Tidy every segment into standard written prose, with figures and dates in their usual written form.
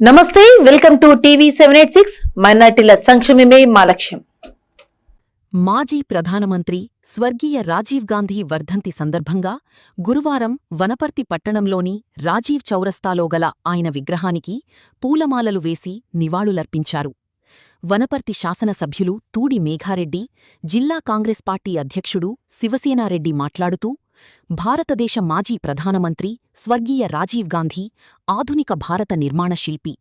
నమస్తే, welcome to TV 786. మైనార్టీల సంక్షేమమే మా లక్ష్యం. మాజీ ప్రధానమంత్రి స్వర్గీయ రాజీవ్ గాంధీ వర్ధంతి సందర్భంగా గురువారం వనపర్తి పట్టణంలోని రాజీవ్ చౌరస్తాలో గల ఆయన విగ్రహానికి పూలమాలలు వేసి నివాళులర్పించారు. వనపర్తి శాసనసభ్యులు తూడి మేఘారెడ్డి, జిల్లా కాంగ్రెస్ పార్టీ అధ్యక్షుడు శివసేనారెడ్డి మాట్లాడుతూ, భారతదేశ మాజీ ప్రధానమంత్రి స్వర్గీయ రాజీవ్ గాంధీ ఆధునిక భారత నిర్మాణ శిల్పి,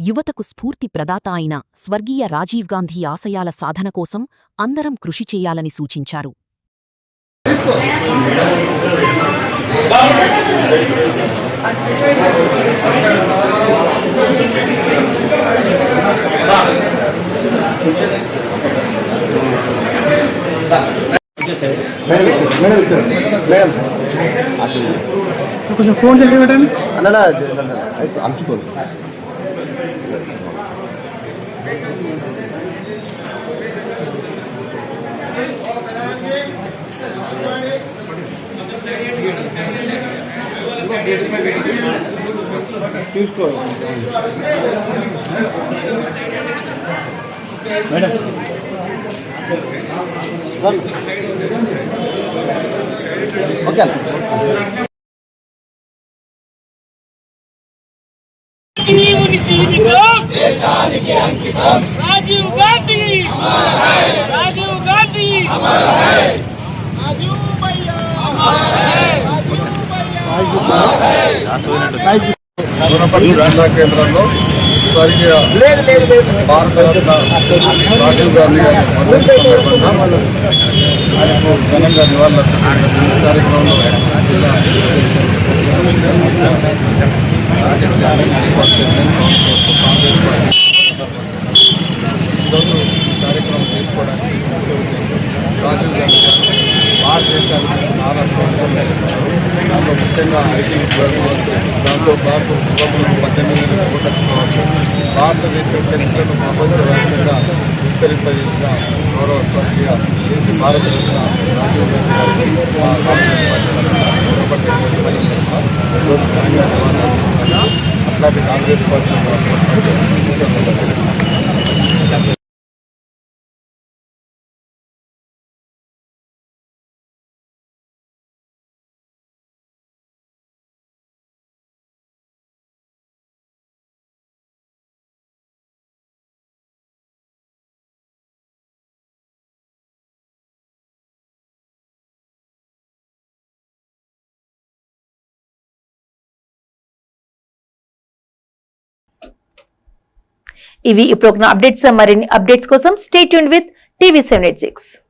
యువతకు స్ఫూర్తి ప్రదాత అయిన స్వర్గీయ రాజీవ్ గాంధీ ఆశయాల సాధన కోసం అందరం కృషి చేయాలని సూచించారు. కొంచెం ఫోన్ పెట్టండి అన్న అంచుకోండి. చూసుకో మేడం. ఓకే రాజీవ్ గాంధీ, రాజీవ్ గాంధీ, వనపర్తి జిల్లా కేంద్రంలో స్వర్గీయ భారతరత్న రాజీవ్ గాంధీ ఆయనకు ఘనంగా నివాళులర్పించిన కార్యక్రమంలో జిల్లా ఈరోజు కార్యక్రమం చేసుకోవడానికి రాజీవ్ గాంధీ భారతదేశానికి చాలా సంస్కరణ చేస్తున్నారు. దాంట్లో ముఖ్యంగా ఐటీ కావచ్చు, దాంతో పాటు యువకులకు 18 కోట్లకు కావచ్చు, భారతదేశ చరిత్రను ప్రపంచవ్యాప్తంగా విస్తరింపజేసిన గౌరవ స్వర్గీయ భారతరత్న రాజీవ్ గాంధీ అట్లాంటి కాంగ్రెస్ పార్టీ ఇవి ఇప్పుడు అప్డేట్స్. మరిన్ని అప్డేట్స్ కోసం స్టే ట్యూన్డ్ విత్ టీవీ 786.